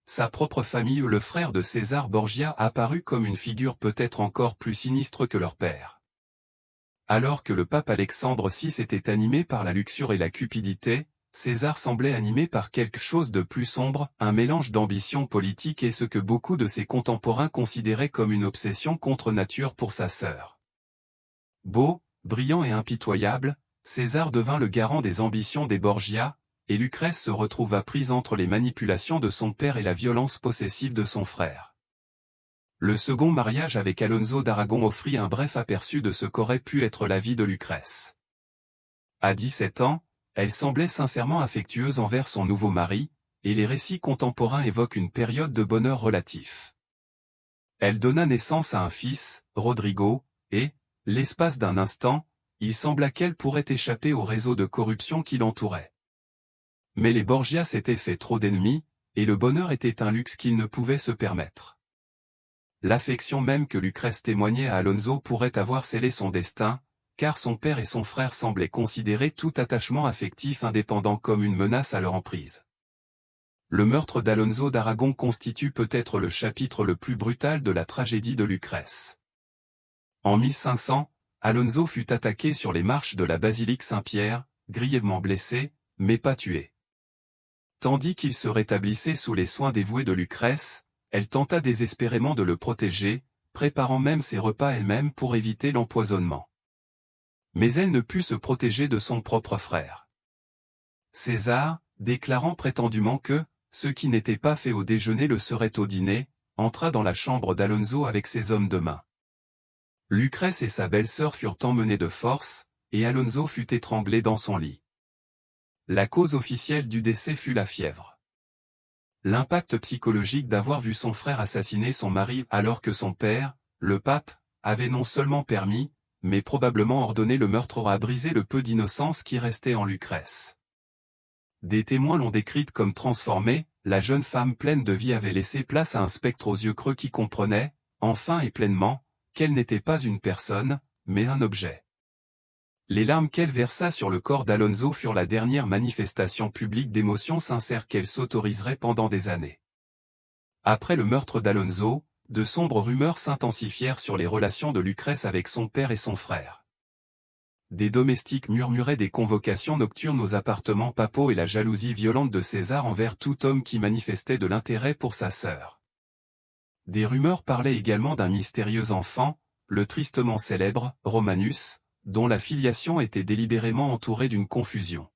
sa propre famille ou le frère de César Borgia apparut comme une figure peut-être encore plus sinistre que leur père. Alors que le pape Alexandre VI était animé par la luxure et la cupidité, César semblait animé par quelque chose de plus sombre, un mélange d'ambition politique et ce que beaucoup de ses contemporains considéraient comme une obsession contre nature pour sa sœur. Beau, brillant et impitoyable, César devint le garant des ambitions des Borgia, et Lucrèce se retrouva prise entre les manipulations de son père et la violence possessive de son frère. Le second mariage avec Alonso d'Aragon offrit un bref aperçu de ce qu'aurait pu être la vie de Lucrèce. À 17 ans, elle semblait sincèrement affectueuse envers son nouveau mari, et les récits contemporains évoquent une période de bonheur relatif. Elle donna naissance à un fils, Rodrigo, et, l'espace d'un instant, il sembla qu'elle pourrait échapper au réseau de corruption qui l'entourait. Mais les Borgia s'étaient fait trop d'ennemis, et le bonheur était un luxe qu'ils ne pouvaient se permettre. L'affection même que Lucrèce témoignait à Alonso pourrait avoir scellé son destin, car son père et son frère semblaient considérer tout attachement affectif indépendant comme une menace à leur emprise. Le meurtre d'Alonso d'Aragon constitue peut-être le chapitre le plus brutal de la tragédie de Lucrèce. En 1500, Alonso fut attaqué sur les marches de la basilique Saint-Pierre, grièvement blessé, mais pas tué. Tandis qu'il se rétablissait sous les soins dévoués de Lucrèce, elle tenta désespérément de le protéger, préparant même ses repas elle-même pour éviter l'empoisonnement. Mais elle ne put se protéger de son propre frère. César, déclarant prétendument que « ce qui n'était pas fait au déjeuner le serait au dîner », entra dans la chambre d'Alonso avec ses hommes de main. Lucrèce et sa belle-sœur furent emmenés de force, et Alonso fut étranglé dans son lit. La cause officielle du décès fut la fièvre. L'impact psychologique d'avoir vu son frère assassiner son mari alors que son père, le pape, avait non seulement permis, mais probablement ordonné le meurtre aura brisé le peu d'innocence qui restait en Lucrèce. Des témoins l'ont décrite comme transformée, la jeune femme pleine de vie avait laissé place à un spectre aux yeux creux qui comprenait, enfin et pleinement, qu'elle n'était pas une personne, mais un objet. Les larmes qu'elle versa sur le corps d'Alonso furent la dernière manifestation publique d'émotion sincère qu'elle s'autoriserait pendant des années. Après le meurtre d'Alonso, de sombres rumeurs s'intensifièrent sur les relations de Lucrèce avec son père et son frère. Des domestiques murmuraient des convocations nocturnes aux appartements papaux et la jalousie violente de César envers tout homme qui manifestait de l'intérêt pour sa sœur. Des rumeurs parlaient également d'un mystérieux enfant, le tristement célèbre Romanus, dont la filiation était délibérément entourée d'une confusion.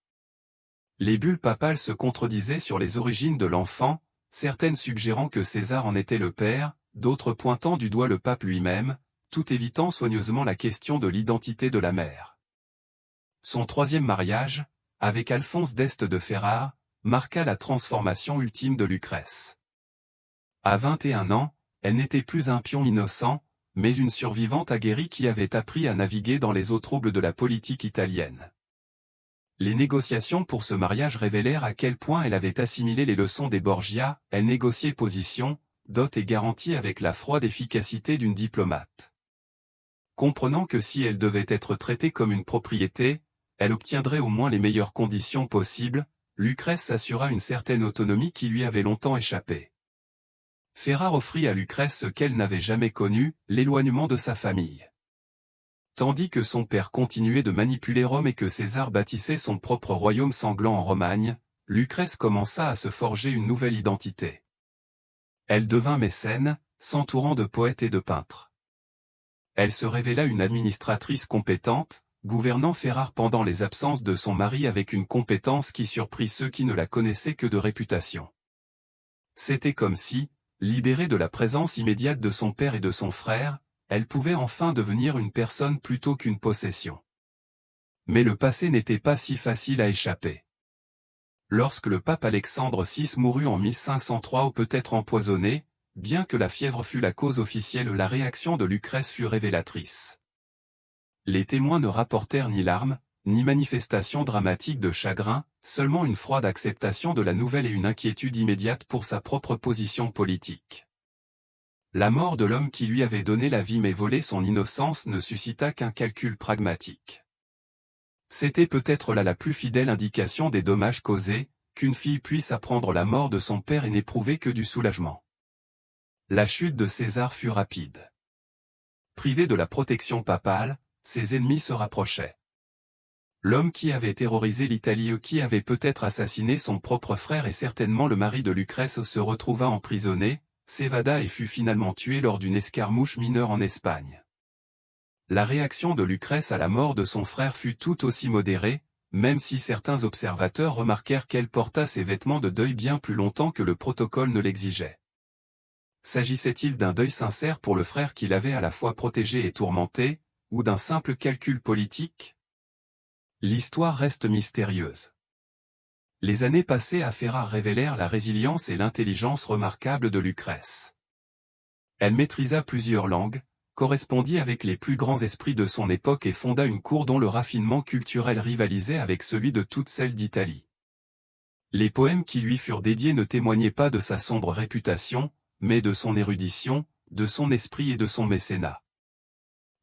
Les bulles papales se contredisaient sur les origines de l'enfant, certaines suggérant que César en était le père, d'autres pointant du doigt le pape lui-même, tout évitant soigneusement la question de l'identité de la mère. Son troisième mariage, avec Alphonse d'Este de Ferrare, marqua la transformation ultime de Lucrèce. À 21 ans, elle n'était plus un pion innocent, mais une survivante aguerrie qui avait appris à naviguer dans les eaux troubles de la politique italienne. Les négociations pour ce mariage révélèrent à quel point elle avait assimilé les leçons des Borgia, elle négociait position, dot et garantie avec la froide efficacité d'une diplomate. Comprenant que si elle devait être traitée comme une propriété, elle obtiendrait au moins les meilleures conditions possibles, Lucrèce s'assura une certaine autonomie qui lui avait longtemps échappé. Ferrare offrit à Lucrèce ce qu'elle n'avait jamais connu, l'éloignement de sa famille. Tandis que son père continuait de manipuler Rome et que César bâtissait son propre royaume sanglant en Romagne, Lucrèce commença à se forger une nouvelle identité. Elle devint mécène, s'entourant de poètes et de peintres. Elle se révéla une administratrice compétente, gouvernant Ferrare pendant les absences de son mari avec une compétence qui surprit ceux qui ne la connaissaient que de réputation. C'était comme si, libérée de la présence immédiate de son père et de son frère, elle pouvait enfin devenir une personne plutôt qu'une possession. Mais le passé n'était pas si facile à échapper. Lorsque le pape Alexandre VI mourut en 1503 ou peut-être empoisonné, bien que la fièvre fût la cause officielle, la réaction de Lucrèce fut révélatrice. Les témoins ne rapportèrent ni larmes, ni manifestations dramatiques de chagrin, seulement une froide acceptation de la nouvelle et une inquiétude immédiate pour sa propre position politique. La mort de l'homme qui lui avait donné la vie mais volé son innocence ne suscita qu'un calcul pragmatique. C'était peut-être là la plus fidèle indication des dommages causés, qu'une fille puisse apprendre la mort de son père et n'éprouver que du soulagement. La chute de César fut rapide. Privé de la protection papale, ses ennemis se rapprochaient. L'homme qui avait terrorisé l'Italie et qui avait peut-être assassiné son propre frère et certainement le mari de Lucrèce se retrouva emprisonné, s'évada et fut finalement tué lors d'une escarmouche mineure en Espagne. La réaction de Lucrèce à la mort de son frère fut tout aussi modérée, même si certains observateurs remarquèrent qu'elle porta ses vêtements de deuil bien plus longtemps que le protocole ne l'exigeait. S'agissait-il d'un deuil sincère pour le frère qu'il avait à la fois protégé et tourmenté, ou d'un simple calcul politique? L'histoire reste mystérieuse. Les années passées à Ferrare révélèrent la résilience et l'intelligence remarquables de Lucrèce. Elle maîtrisa plusieurs langues, correspondit avec les plus grands esprits de son époque et fonda une cour dont le raffinement culturel rivalisait avec celui de toutes celles d'Italie. Les poèmes qui lui furent dédiés ne témoignaient pas de sa sombre réputation, mais de son érudition, de son esprit et de son mécénat.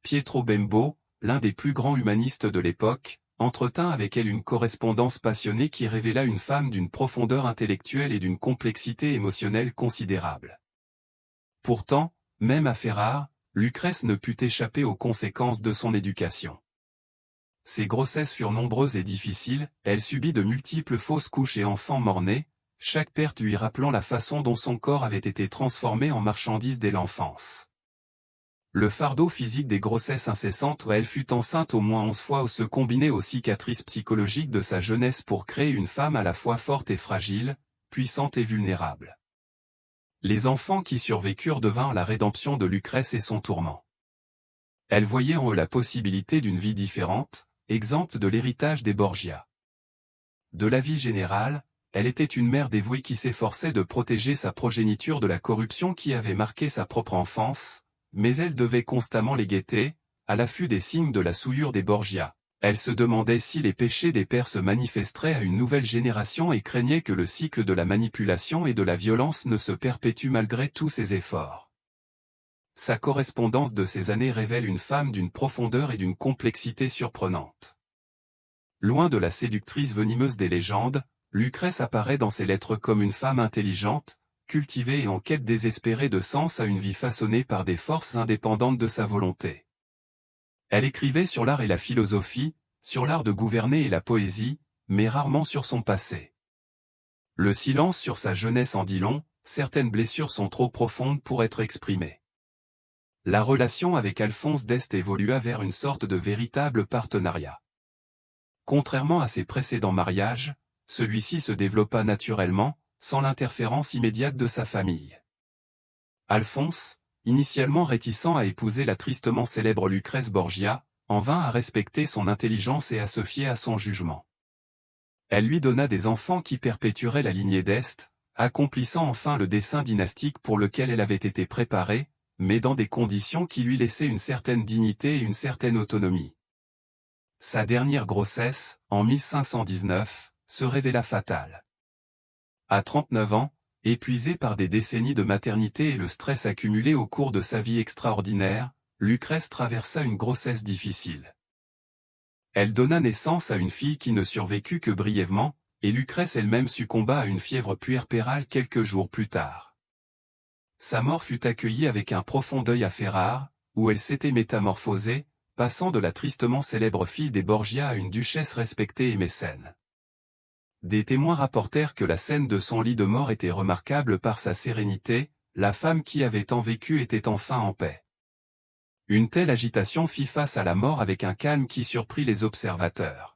Pietro Bembo, l'un des plus grands humanistes de l'époque, entretint avec elle une correspondance passionnée qui révéla une femme d'une profondeur intellectuelle et d'une complexité émotionnelle considérable. Pourtant, même à Ferrare, Lucrèce ne put échapper aux conséquences de son éducation. Ses grossesses furent nombreuses et difficiles, elle subit de multiples fausses couches et enfants mort-nés, chaque perte lui rappelant la façon dont son corps avait été transformé en marchandise dès l'enfance. Le fardeau physique des grossesses incessantes où elle fut enceinte au moins 11 fois ou se combinait aux cicatrices psychologiques de sa jeunesse pour créer une femme à la fois forte et fragile, puissante et vulnérable. Les enfants qui survécurent devinrent la rédemption de Lucrèce et son tourment. Elle voyait en eux la possibilité d'une vie différente, exempte de l'héritage des Borgia. De la vie générale, elle était une mère dévouée qui s'efforçait de protéger sa progéniture de la corruption qui avait marqué sa propre enfance, mais elle devait constamment les guetter, à l'affût des signes de la souillure des Borgia. Elle se demandait si les péchés des pères se manifesteraient à une nouvelle génération et craignait que le cycle de la manipulation et de la violence ne se perpétue malgré tous ses efforts. Sa correspondance de ces années révèle une femme d'une profondeur et d'une complexité surprenantes. Loin de la séductrice venimeuse des légendes, Lucrèce apparaît dans ses lettres comme une femme intelligente, cultivée et en quête désespérée de sens à une vie façonnée par des forces indépendantes de sa volonté. Elle écrivait sur l'art et la philosophie, sur l'art de gouverner et la poésie, mais rarement sur son passé. Le silence sur sa jeunesse en dit long, certaines blessures sont trop profondes pour être exprimées. La relation avec Alphonse d'Este évolua vers une sorte de véritable partenariat. Contrairement à ses précédents mariages, celui-ci se développa naturellement, sans l'interférence immédiate de sa famille. Alphonse, initialement réticent à épouser la tristement célèbre Lucrèce Borgia, en vint à respecter son intelligence et à se fier à son jugement. Elle lui donna des enfants qui perpétueraient la lignée d'Este, accomplissant enfin le dessein dynastique pour lequel elle avait été préparée, mais dans des conditions qui lui laissaient une certaine dignité et une certaine autonomie. Sa dernière grossesse, en 1519, se révéla fatale. À 39 ans, épuisée par des décennies de maternité et le stress accumulé au cours de sa vie extraordinaire, Lucrèce traversa une grossesse difficile. Elle donna naissance à une fille qui ne survécut que brièvement, et Lucrèce elle-même succomba à une fièvre puerpérale quelques jours plus tard. Sa mort fut accueillie avec un profond deuil à Ferrare, où elle s'était métamorphosée, passant de la tristement célèbre fille des Borgia à une duchesse respectée et mécène. Des témoins rapportèrent que la scène de son lit de mort était remarquable par sa sérénité, la femme qui avait tant vécu était enfin en paix. Une telle agitation fit face à la mort avec un calme qui surprit les observateurs.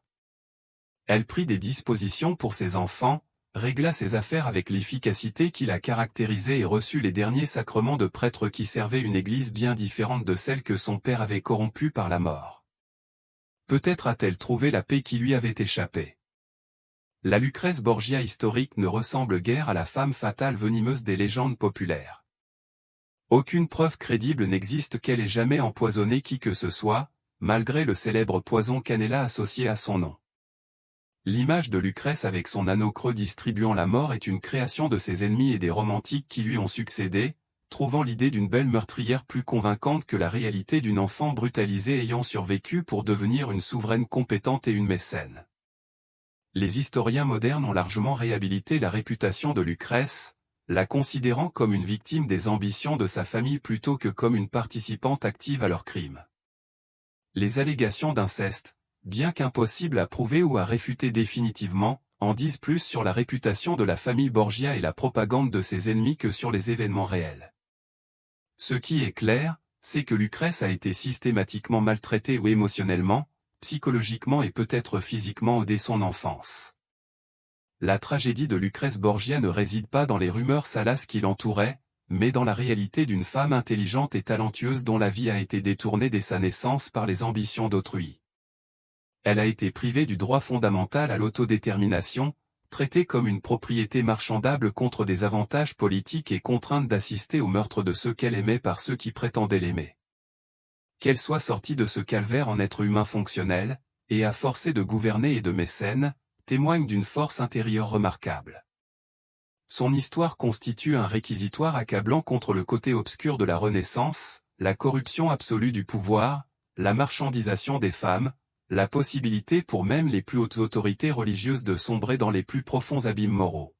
Elle prit des dispositions pour ses enfants, régla ses affaires avec l'efficacité qui la caractérisait et reçut les derniers sacrements de prêtre qui servaient une église bien différente de celle que son père avait corrompue par la mort. Peut-être a-t-elle trouvé la paix qui lui avait échappé. La Lucrèce Borgia historique ne ressemble guère à la femme fatale venimeuse des légendes populaires. Aucune preuve crédible n'existe qu'elle ait jamais empoisonné qui que ce soit, malgré le célèbre poison cannella associé à son nom. L'image de Lucrèce avec son anneau creux distribuant la mort est une création de ses ennemis et des romantiques qui lui ont succédé, trouvant l'idée d'une belle meurtrière plus convaincante que la réalité d'une enfant brutalisée ayant survécu pour devenir une souveraine compétente et une mécène. Les historiens modernes ont largement réhabilité la réputation de Lucrèce, la considérant comme une victime des ambitions de sa famille plutôt que comme une participante active à leurs crimes. Les allégations d'inceste, bien qu'impossibles à prouver ou à réfuter définitivement, en disent plus sur la réputation de la famille Borgia et la propagande de ses ennemis que sur les événements réels. Ce qui est clair, c'est que Lucrèce a été systématiquement maltraitée ou émotionnellement, psychologiquement et peut-être physiquement dès son enfance. La tragédie de Lucrèce Borgia ne réside pas dans les rumeurs salaces qui l'entouraient, mais dans la réalité d'une femme intelligente et talentueuse dont la vie a été détournée dès sa naissance par les ambitions d'autrui. Elle a été privée du droit fondamental à l'autodétermination, traitée comme une propriété marchandable contre des avantages politiques et contrainte d'assister au meurtre de ceux qu'elle aimait par ceux qui prétendaient l'aimer. Qu'elle soit sortie de ce calvaire en être humain fonctionnel, et à forcer de gouverner et de mécène, témoigne d'une force intérieure remarquable. Son histoire constitue un réquisitoire accablant contre le côté obscur de la Renaissance, la corruption absolue du pouvoir, la marchandisation des femmes, la possibilité pour même les plus hautes autorités religieuses de sombrer dans les plus profonds abîmes moraux.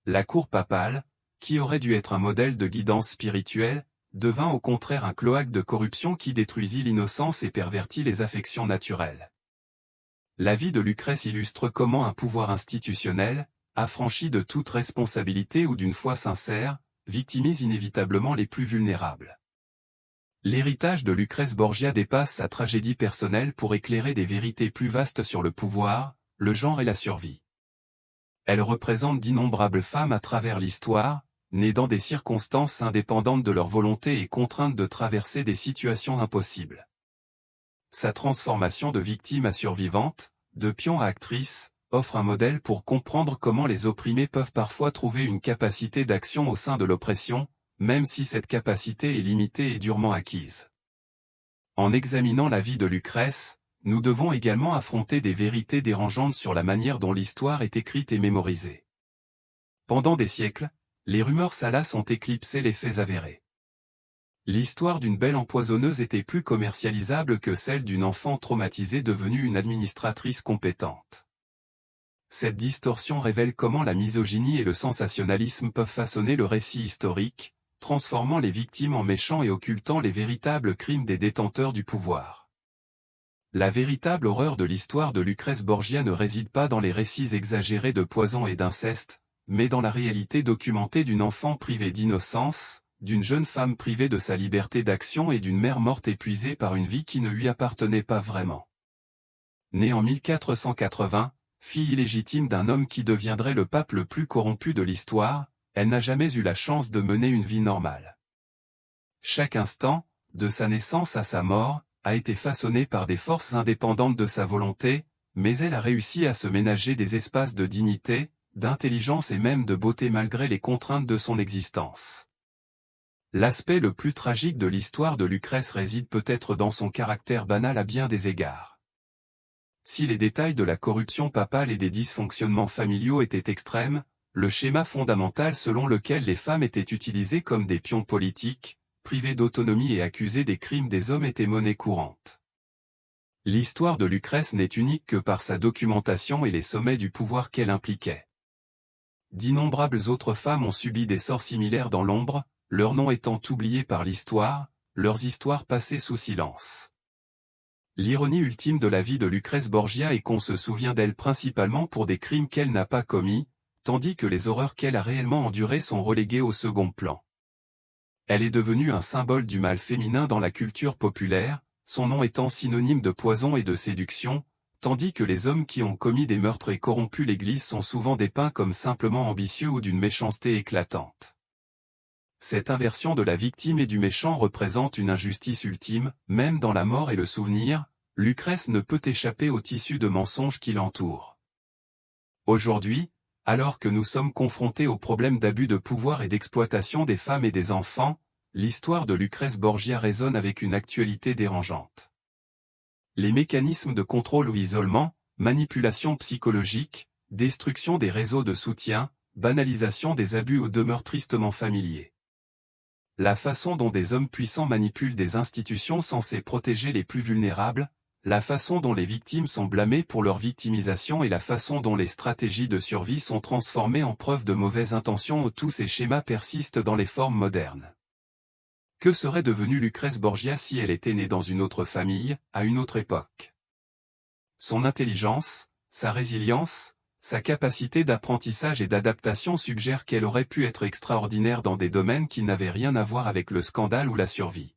La cour papale, qui aurait dû être un modèle de guidance spirituelle, devint au contraire un cloaque de corruption qui détruisit l'innocence et pervertit les affections naturelles. La vie de Lucrèce illustre comment un pouvoir institutionnel, affranchi de toute responsabilité ou d'une foi sincère, victimise inévitablement les plus vulnérables. L'héritage de Lucrèce Borgia dépasse sa tragédie personnelle pour éclairer des vérités plus vastes sur le pouvoir, le genre et la survie. Elle représente d'innombrables femmes à travers l'histoire, nées dans des circonstances indépendantes de leur volonté et contraintes de traverser des situations impossibles. Sa transformation de victime à survivante, de pion à actrice, offre un modèle pour comprendre comment les opprimés peuvent parfois trouver une capacité d'action au sein de l'oppression, même si cette capacité est limitée et durement acquise. En examinant la vie de Lucrèce, nous devons également affronter des vérités dérangeantes sur la manière dont l'histoire est écrite et mémorisée. Pendant des siècles, les rumeurs salaces ont éclipsé les faits avérés. L'histoire d'une belle empoisonneuse était plus commercialisable que celle d'une enfant traumatisée devenue une administratrice compétente. Cette distorsion révèle comment la misogynie et le sensationnalisme peuvent façonner le récit historique, transformant les victimes en méchants et occultant les véritables crimes des détenteurs du pouvoir. La véritable horreur de l'histoire de Lucrèce Borgia ne réside pas dans les récits exagérés de poison et d'inceste, mais dans la réalité documentée d'une enfant privée d'innocence, d'une jeune femme privée de sa liberté d'action et d'une mère morte épuisée par une vie qui ne lui appartenait pas vraiment. Née en 1480, fille illégitime d'un homme qui deviendrait le pape le plus corrompu de l'histoire, elle n'a jamais eu la chance de mener une vie normale. Chaque instant, de sa naissance à sa mort, a été façonné par des forces indépendantes de sa volonté, mais elle a réussi à se ménager des espaces de dignité, d'intelligence et même de beauté malgré les contraintes de son existence. L'aspect le plus tragique de l'histoire de Lucrèce réside peut-être dans son caractère banal à bien des égards. Si les détails de la corruption papale et des dysfonctionnements familiaux étaient extrêmes, le schéma fondamental selon lequel les femmes étaient utilisées comme des pions politiques, privées d'autonomie et accusées des crimes des hommes était monnaie courante. L'histoire de Lucrèce n'est unique que par sa documentation et les sommets du pouvoir qu'elle impliquait. D'innombrables autres femmes ont subi des sorts similaires dans l'ombre, leurs noms étant oubliés par l'histoire, leurs histoires passées sous silence. L'ironie ultime de la vie de Lucrèce Borgia est qu'on se souvient d'elle principalement pour des crimes qu'elle n'a pas commis, tandis que les horreurs qu'elle a réellement endurées sont reléguées au second plan. Elle est devenue un symbole du mal féminin dans la culture populaire, son nom étant synonyme de poison et de séduction, tandis que les hommes qui ont commis des meurtres et corrompu l'Église sont souvent dépeints comme simplement ambitieux ou d'une méchanceté éclatante. Cette inversion de la victime et du méchant représente une injustice ultime, même dans la mort et le souvenir, Lucrèce ne peut échapper au tissu de mensonges qui l'entoure. Aujourd'hui, alors que nous sommes confrontés aux problèmes d'abus de pouvoir et d'exploitation des femmes et des enfants, l'histoire de Lucrèce Borgia résonne avec une actualité dérangeante. Les mécanismes de contrôle ou isolement, manipulation psychologique, destruction des réseaux de soutien, banalisation des abus ou demeurent tristement familiers. La façon dont des hommes puissants manipulent des institutions censées protéger les plus vulnérables, la façon dont les victimes sont blâmées pour leur victimisation et la façon dont les stratégies de survie sont transformées en preuve de mauvaise intention, où tous ces schémas persistent dans les formes modernes. Que serait devenue Lucrèce Borgia si elle était née dans une autre famille, à une autre époque? Son intelligence, sa résilience, sa capacité d'apprentissage et d'adaptation suggèrent qu'elle aurait pu être extraordinaire dans des domaines qui n'avaient rien à voir avec le scandale ou la survie.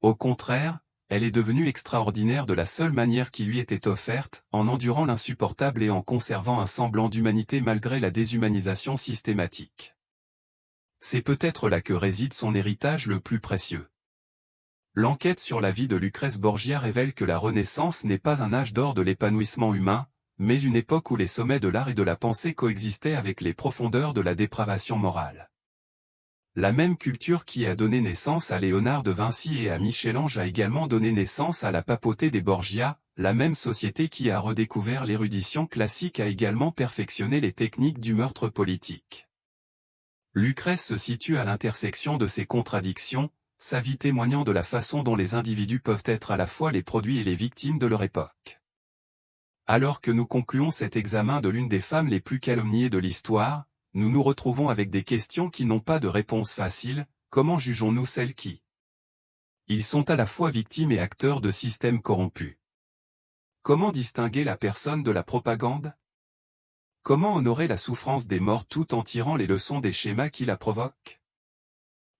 Au contraire, elle est devenue extraordinaire de la seule manière qui lui était offerte, en endurant l'insupportable et en conservant un semblant d'humanité malgré la déshumanisation systématique. C'est peut-être là que réside son héritage le plus précieux. L'enquête sur la vie de Lucrèce Borgia révèle que la Renaissance n'est pas un âge d'or de l'épanouissement humain, mais une époque où les sommets de l'art et de la pensée coexistaient avec les profondeurs de la dépravation morale. La même culture qui a donné naissance à Léonard de Vinci et à Michel-Ange a également donné naissance à la papauté des Borgia, la même société qui a redécouvert l'érudition classique a également perfectionné les techniques du meurtre politique. Lucrèce se situe à l'intersection de ces contradictions, sa vie témoignant de la façon dont les individus peuvent être à la fois les produits et les victimes de leur époque. Alors que nous concluons cet examen de l'une des femmes les plus calomniées de l'histoire, nous nous retrouvons avec des questions qui n'ont pas de réponse facile. Comment jugeons-nous celles qui? Ils sont à la fois victimes et acteurs de systèmes corrompus. Comment distinguer la personne de la propagande? Comment honorer la souffrance des morts tout en tirant les leçons des schémas qui la provoquent?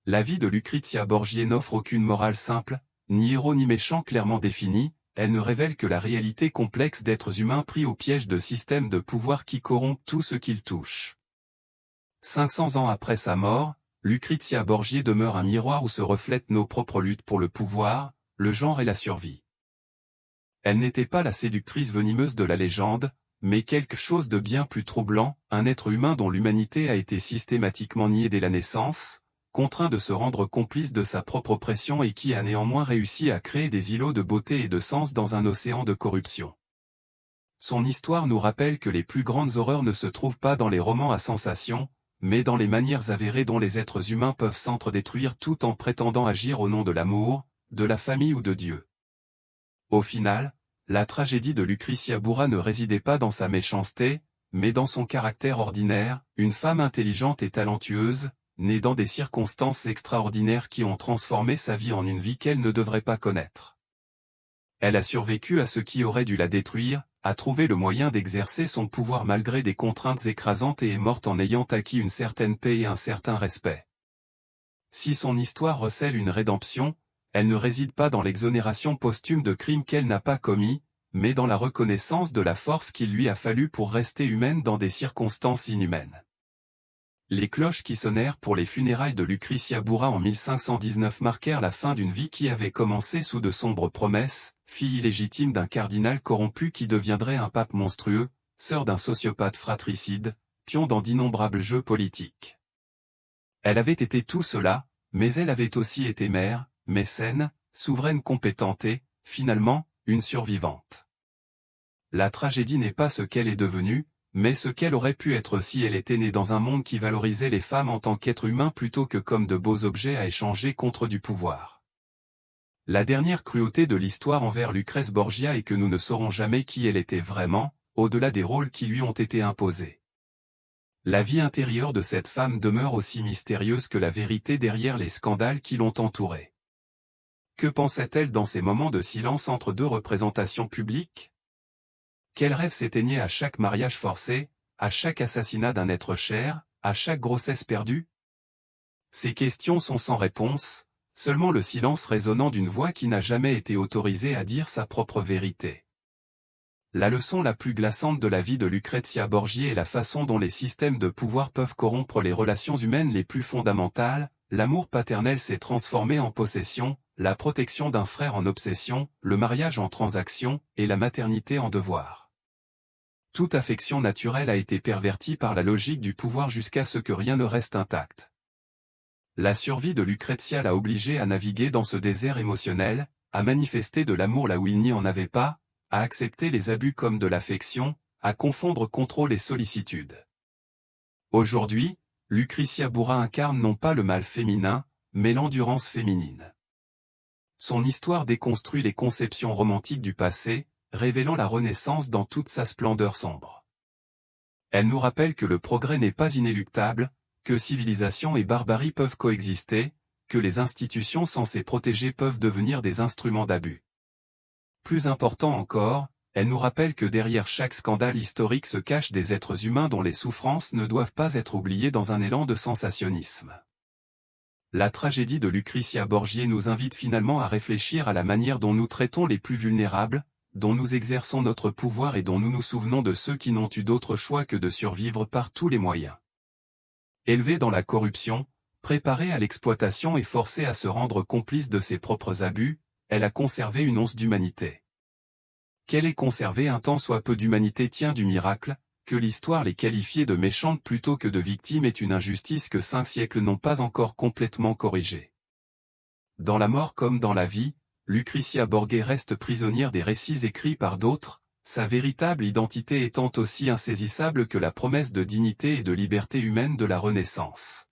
La vie de Lucrezia Borgia n'offre aucune morale simple, ni héros ni méchant clairement défini, elle ne révèle que la réalité complexe d'êtres humains pris au piège de systèmes de pouvoir qui corrompent tout ce qu'ils touchent. 500 ans après sa mort, Lucrezia Borgia demeure un miroir où se reflètent nos propres luttes pour le pouvoir, le genre et la survie. Elle n'était pas la séductrice venimeuse de la légende, mais quelque chose de bien plus troublant, un être humain dont l'humanité a été systématiquement niée dès la naissance, contraint de se rendre complice de sa propre oppression et qui a néanmoins réussi à créer des îlots de beauté et de sens dans un océan de corruption. Son histoire nous rappelle que les plus grandes horreurs ne se trouvent pas dans les romans à sensation, mais dans les manières avérées dont les êtres humains peuvent s'entre-détruire tout en prétendant agir au nom de l'amour, de la famille ou de Dieu. Au final, la tragédie de Lucrezia Borgia ne résidait pas dans sa méchanceté, mais dans son caractère ordinaire, une femme intelligente et talentueuse, née dans des circonstances extraordinaires qui ont transformé sa vie en une vie qu'elle ne devrait pas connaître. Elle a survécu à ce qui aurait dû la détruire, a trouvé le moyen d'exercer son pouvoir malgré des contraintes écrasantes et est morte en ayant acquis une certaine paix et un certain respect. Si son histoire recèle une rédemption, elle ne réside pas dans l'exonération posthume de crimes qu'elle n'a pas commis, mais dans la reconnaissance de la force qu'il lui a fallu pour rester humaine dans des circonstances inhumaines. Les cloches qui sonnèrent pour les funérailles de Lucrezia Borgia en 1519 marquèrent la fin d'une vie qui avait commencé sous de sombres promesses, fille illégitime d'un cardinal corrompu qui deviendrait un pape monstrueux, sœur d'un sociopathe fratricide, pion dans d'innombrables jeux politiques. Elle avait été tout cela, mais elle avait aussi été mère, mécène, souveraine compétente et, finalement, une survivante. La tragédie n'est pas ce qu'elle est devenue, mais ce qu'elle aurait pu être si elle était née dans un monde qui valorisait les femmes en tant qu'êtres humains plutôt que comme de beaux objets à échanger contre du pouvoir. La dernière cruauté de l'histoire envers Lucrèce Borgia est que nous ne saurons jamais qui elle était vraiment, au-delà des rôles qui lui ont été imposés. La vie intérieure de cette femme demeure aussi mystérieuse que la vérité derrière les scandales qui l'ont entourée. Que pensait-elle dans ces moments de silence entre deux représentations publiques? Quel rêve s'éteignait à chaque mariage forcé, à chaque assassinat d'un être cher, à chaque grossesse perdue? Ces questions sont sans réponse, seulement le silence résonnant d'une voix qui n'a jamais été autorisée à dire sa propre vérité. La leçon la plus glaçante de la vie de Lucrezia Borgia est la façon dont les systèmes de pouvoir peuvent corrompre les relations humaines les plus fondamentales. L'amour paternel s'est transformé en possession, la protection d'un frère en obsession, le mariage en transaction, et la maternité en devoir. Toute affection naturelle a été pervertie par la logique du pouvoir jusqu'à ce que rien ne reste intact. La survie de Lucrezia l'a obligée à naviguer dans ce désert émotionnel, à manifester de l'amour là où il n'y en avait pas, à accepter les abus comme de l'affection, à confondre contrôle et sollicitude. Aujourd'hui, Lucrezia Borgia incarne non pas le mal féminin, mais l'endurance féminine. son histoire déconstruit les conceptions romantiques du passé, révélant la Renaissance dans toute sa splendeur sombre. Elle nous rappelle que le progrès n'est pas inéluctable, que civilisation et barbarie peuvent coexister, que les institutions censées protéger peuvent devenir des instruments d'abus. Plus important encore, elle nous rappelle que derrière chaque scandale historique se cachent des êtres humains dont les souffrances ne doivent pas être oubliées dans un élan de sensationnisme. La tragédie de Lucretia Borgia nous invite finalement à réfléchir à la manière dont nous traitons les plus vulnérables, dont nous exerçons notre pouvoir et dont nous nous souvenons de ceux qui n'ont eu d'autre choix que de survivre par tous les moyens. Élevée dans la corruption, préparée à l'exploitation et forcée à se rendre complice de ses propres abus, elle a conservé une once d'humanité. Qu'elle ait conservé un tant soit peu d'humanité tient du miracle, que l'histoire les qualifiait de méchantes plutôt que de victimes est une injustice que 5 siècles n'ont pas encore complètement corrigée. Dans la mort comme dans la vie, Lucretia Borgia reste prisonnière des récits écrits par d'autres, sa véritable identité étant aussi insaisissable que la promesse de dignité et de liberté humaine de la Renaissance.